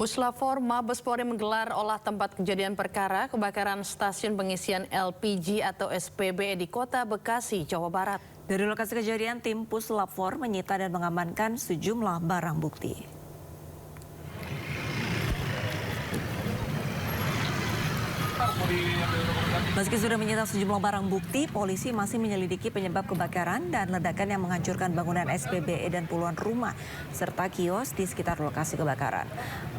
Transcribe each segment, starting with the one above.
Puslapfor Mabes Polri menggelar olah tempat kejadian perkara kebakaran stasiun pengisian LPG atau SPBE di Kota Bekasi, Jawa Barat. Dari lokasi kejadian, tim Puslapfor menyita dan mengamankan sejumlah barang bukti. Meski sudah menyita sejumlah barang bukti, polisi masih menyelidiki penyebab kebakaran dan ledakan yang menghancurkan bangunan SPBE dan puluhan rumah serta kios di sekitar lokasi kebakaran.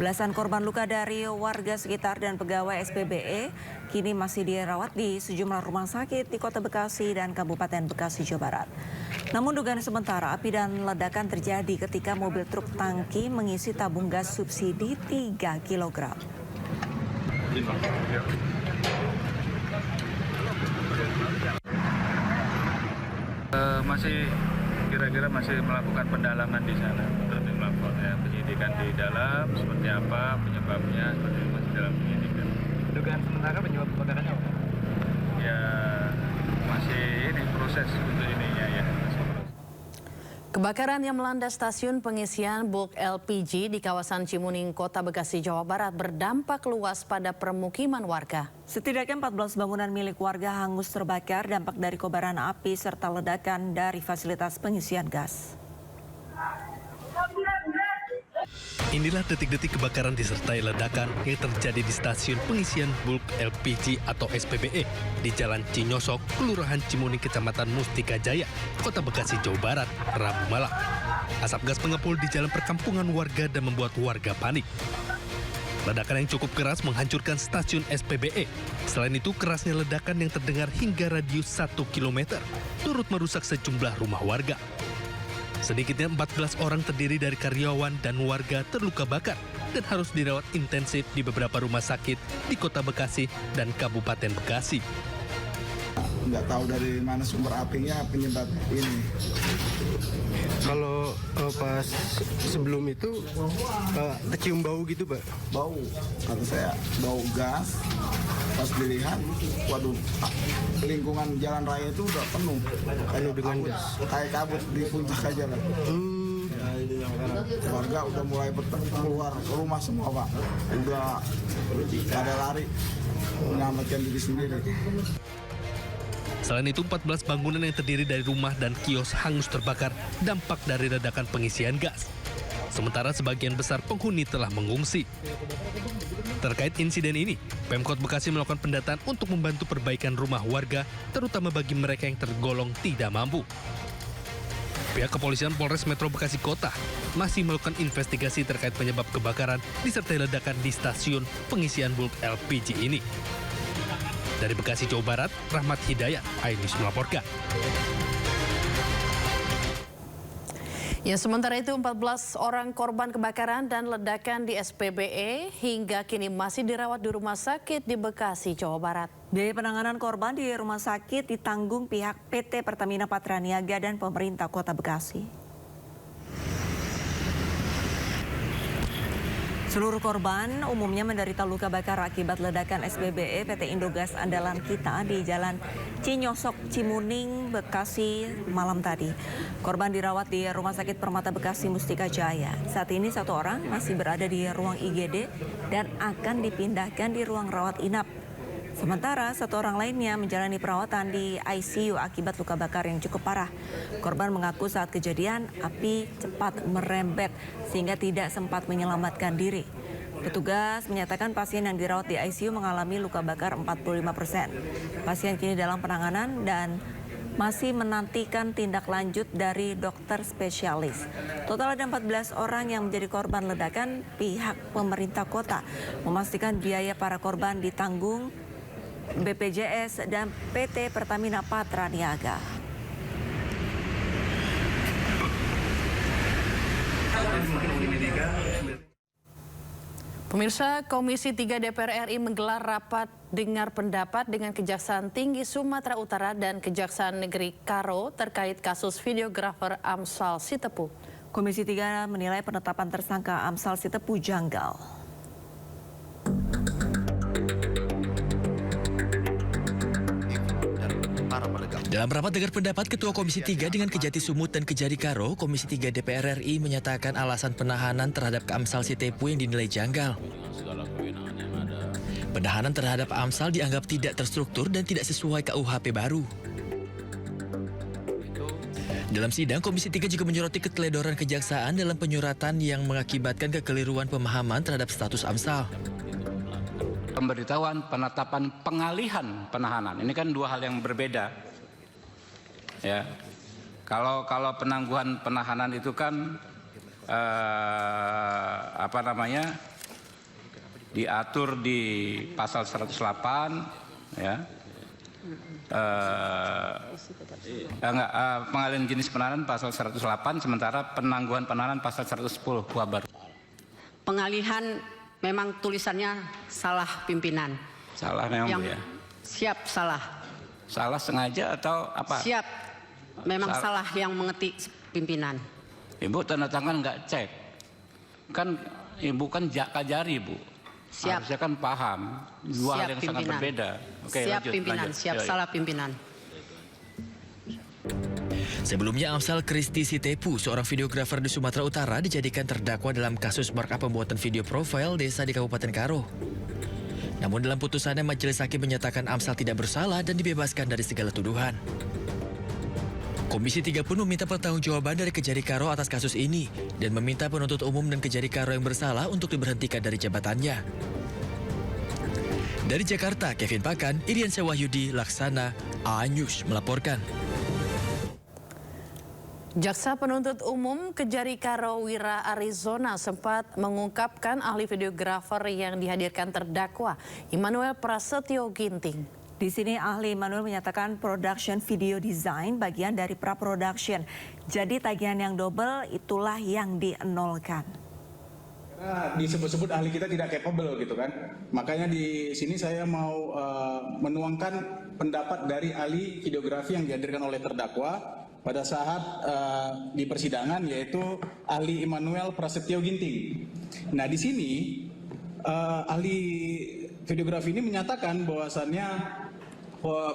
Belasan korban luka dari warga sekitar dan pegawai SPBE kini masih dirawat di sejumlah rumah sakit di Kota Bekasi dan Kabupaten Bekasi, Jawa Barat. Namun dugaan sementara api dan ledakan terjadi ketika mobil truk tangki mengisi tabung gas subsidi 3 kg. Masih kira-kira masih melakukan pendalaman di sana untuk melakukan penyidikan di dalam seperti apa penyebabnya, seperti masih dalam penyidikan. Dugaan sementara penyebab kebakarannya apa? Ya masih ini proses untuk ininya ya. Kebakaran yang melanda stasiun pengisian bulk LPG di kawasan Cimuning, Kota Bekasi, Jawa Barat berdampak luas pada permukiman warga. Setidaknya 14 bangunan milik warga hangus terbakar dampak dari kobaran api serta ledakan dari fasilitas pengisian gas. Inilah detik-detik kebakaran disertai ledakan yang terjadi di stasiun pengisian bulk LPG atau SPBE di Jalan Cinyosok, Kelurahan Cimuning, Kecamatan Mustika Jaya, Kota Bekasi, Jawa Barat, Rabu malam. Asap gas mengepul di jalan perkampungan warga dan membuat warga panik. Ledakan yang cukup keras menghancurkan stasiun SPBE. Selain itu, kerasnya ledakan yang terdengar hingga radius 1 km turut merusak sejumlah rumah warga. Sedikitnya 14 orang terdiri dari karyawan dan warga terluka bakar dan harus dirawat intensif di beberapa rumah sakit di Kota Bekasi dan Kabupaten Bekasi. Nggak tahu dari mana sumber apinya, penyebab ini. Kalau pas sebelum itu kecium bau gitu, Pak? Bau, kata saya, bau gas. Pas dilihat, waduh, lingkungan jalan raya itu udah penuh. Penuh dengan gas. Kayak kabut di puncak aja lah. Warga udah mulai keluar ke rumah semua, Pak. Udah pada lari menyelamatkan diri sendiri. Selain itu, 14 bangunan yang terdiri dari rumah dan kios hangus terbakar dampak dari ledakan pengisian gas. Sementara sebagian besar penghuni telah mengungsi. Terkait insiden ini, Pemkot Bekasi melakukan pendataan untuk membantu perbaikan rumah warga, terutama bagi mereka yang tergolong tidak mampu. Pihak kepolisian Polres Metro Bekasi Kota masih melakukan investigasi terkait penyebab kebakaran disertai ledakan di stasiun pengisian bulk LPG ini. Dari Bekasi, Jawa Barat, Rahmat Hidayat, iNews melaporkan. Ya, sementara itu 14 orang korban kebakaran dan ledakan di SPBE hingga kini masih dirawat di rumah sakit di Bekasi, Jawa Barat. Biaya penanganan korban di rumah sakit ditanggung pihak PT Pertamina Patraniaga dan pemerintah Kota Bekasi. Seluruh korban umumnya menderita luka bakar akibat ledakan SPBE PT Indogas Andalan Kita di Jalan Cinyosok, Cimuning, Bekasi malam tadi. Korban dirawat di Rumah Sakit Permata Bekasi Mustika Jaya. Saat ini 1 orang masih berada di ruang IGD dan akan dipindahkan di ruang rawat inap. Sementara 1 orang lainnya menjalani perawatan di ICU akibat luka bakar yang cukup parah. Korban mengaku saat kejadian api cepat merembet sehingga tidak sempat menyelamatkan diri. Petugas menyatakan pasien yang dirawat di ICU mengalami luka bakar 45%. Pasien kini dalam penanganan dan masih menantikan tindak lanjut dari dokter spesialis. Total ada 14 orang yang menjadi korban ledakan. Pihak pemerintah kota memastikan biaya para korban ditanggung BPJS dan PT Pertamina Patraniaga. Pemirsa, Komisi 3 DPR RI menggelar rapat dengar pendapat dengan Kejaksaan Tinggi Sumatera Utara dan Kejaksaan Negeri Karo terkait kasus videografer Amsal Sitepu. Komisi 3 menilai penetapan tersangka Amsal Sitepu janggal. Dan para penegak Dalam rapat dengar pendapat Ketua Komisi 3 dengan Kejati Sumut dan Kejari Karo, Komisi 3 DPR RI menyatakan alasan penahanan terhadap Amsal Sitepu yang dinilai janggal. Penahanan terhadap Amsal dianggap tidak terstruktur dan tidak sesuai KUHP baru. Dalam sidang, Komisi 3 juga menyoroti keteledoran kejaksaan dalam penyuratan yang mengakibatkan kekeliruan pemahaman terhadap status Amsal. Pemberitahuan, penetapan, pengalihan penahanan. Ini kan dua hal yang berbeda. Ya, kalau penangguhan penahanan itu kan diatur di pasal 108, ya. Pengalihan jenis penahanan pasal 108, sementara penangguhan penahanan pasal 110 KUHP. Pengalihan memang tulisannya salah pimpinan. Salah memang, Bu, ya. Siap salah. Salah sengaja atau apa? Siap. Memang salah yang mengetik pimpinan. Ibu tanda tangan nggak cek. Kan Ibu kan Kajari, Bu. Siap. Harusnya kan paham. Dua hal yang pimpinan. sangat berbeda. Oke, siap lanjut, pimpinan, lanjut. siap salah pimpinan. Sebelumnya Amsal Kristi Sitepu, seorang videografer di Sumatera Utara, dijadikan terdakwa dalam kasus markup pembuatan video profil desa di Kabupaten Karo. Namun dalam putusannya majelis hakim menyatakan Amsal tidak bersalah dan dibebaskan dari segala tuduhan. Komisi 3 pun meminta pertanggungjawaban dari Kejari Karo atas kasus ini dan meminta penuntut umum dan Kejari Karo yang bersalah untuk diberhentikan dari jabatannya. Dari Jakarta, Kevin Pakan, Iriansyah Wahyudi, Laksana, A-News melaporkan. Jaksa penuntut umum Kejari Karo Wira Arizona sempat mengungkapkan ahli videografer yang dihadirkan terdakwa, Immanuel Prasetyo Ginting. Di sini ahli Immanuel menyatakan production video design bagian dari pra-production. Jadi tagihan yang double itulah yang dienolkan. Karena disebut-sebut ahli kita tidak capable gitu kan. Makanya di sini saya mau menuangkan pendapat dari ahli videografi yang dihadirkan oleh terdakwa pada saat di persidangan, yaitu ahli Immanuel Prasetyo Ginting. Nah di sini ahli videografi ini menyatakan bahwasannya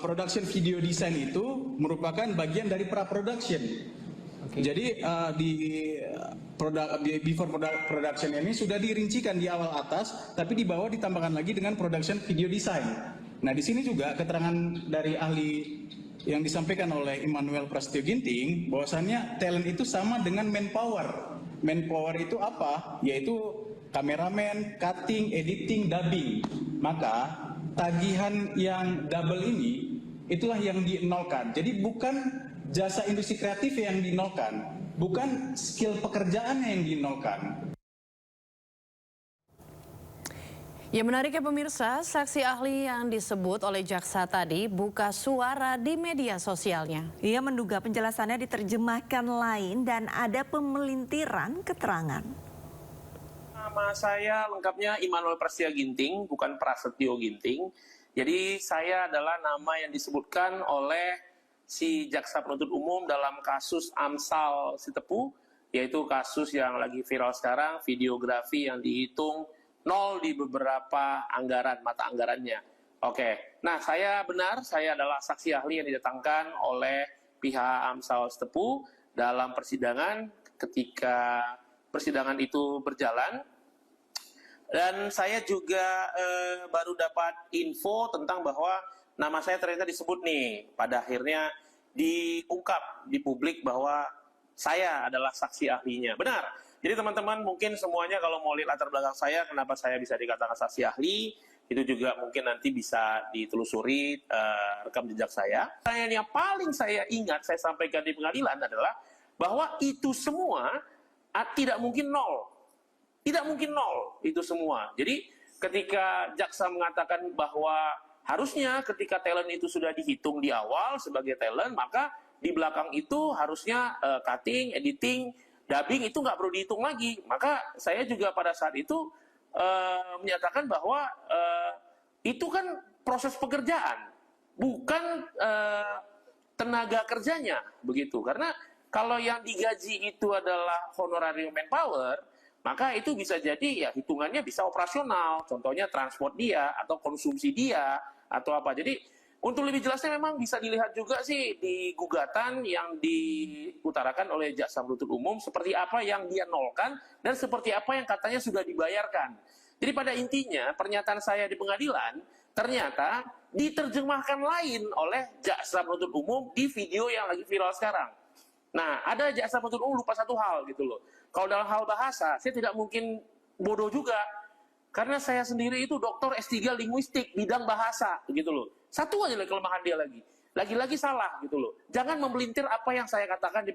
production video design itu merupakan bagian dari pra-production. Jadi di before production ini sudah dirincikan di awal atas, tapi di bawah ditambahkan lagi dengan production video design. Nah di sini juga keterangan dari ahli yang disampaikan oleh Immanuel Prasetyo Ginting, bahwasannya talent itu sama dengan manpower. Manpower itu apa? Yaitu kameramen, cutting, editing, dubbing. Maka tagihan yang double ini itulah yang dienolkan. Jadi bukan jasa industri kreatif yang dienolkan, bukan skill pekerjaannya yang dienolkan. Ya, menariknya pemirsa, saksi ahli yang disebut oleh jaksa tadi buka suara di media sosialnya. Ia menduga penjelasannya diterjemahkan lain dan ada pemelintiran keterangan. Nama saya lengkapnya Immanuel Prasetyo Ginting, bukan Prasetyo Ginting. Jadi saya adalah nama yang disebutkan oleh si jaksa penuntut umum dalam kasus Amsal Sitepu, yaitu kasus yang lagi viral sekarang, videografi yang dihitung 0 di beberapa anggaran, mata anggarannya. Oke, nah saya benar, saya adalah saksi ahli yang didatangkan oleh pihak Amsal Sitepu dalam persidangan ketika persidangan itu berjalan. Dan saya juga baru dapat info tentang bahwa nama saya ternyata disebut nih. Pada akhirnya diungkap di publik bahwa saya adalah saksi ahlinya. Benar. Jadi teman-teman mungkin semuanya kalau mau lihat latar belakang saya, kenapa saya bisa dikatakan saksi ahli, itu juga mungkin nanti bisa ditelusuri rekam jejak saya. Yang paling saya ingat, saya sampaikan di pengadilan adalah bahwa itu semua tidak mungkin nol. Tidak mungkin nol itu semua. Jadi ketika jaksa mengatakan bahwa harusnya ketika talent itu sudah dihitung di awal sebagai talent, maka di belakang itu harusnya cutting, editing, dubbing itu nggak perlu dihitung lagi. Maka saya juga pada saat itu menyatakan bahwa itu kan proses pekerjaan, bukan tenaga kerjanya, begitu. Karena kalau yang digaji itu adalah honorarium manpower, maka itu bisa jadi ya hitungannya bisa operasional, contohnya transport dia atau konsumsi dia atau apa. Jadi Untuk lebih jelasnya memang bisa dilihat juga sih di gugatan yang diutarakan oleh jaksa penuntut umum seperti apa yang dia nolkan dan seperti apa yang katanya sudah dibayarkan. Jadi pada intinya pernyataan saya di pengadilan ternyata diterjemahkan lain oleh jaksa penuntut umum di video yang lagi viral sekarang. Nah, ada jaksa penuntut umum lupa satu hal gitu loh. Kalau dalam hal bahasa, saya tidak mungkin bodoh juga. Karena saya sendiri itu doktor S3 linguistik bidang bahasa gitu loh. Satu aja kelemahan dia lagi. Lagi-lagi salah gitu loh. Jangan memelintir apa yang saya katakan di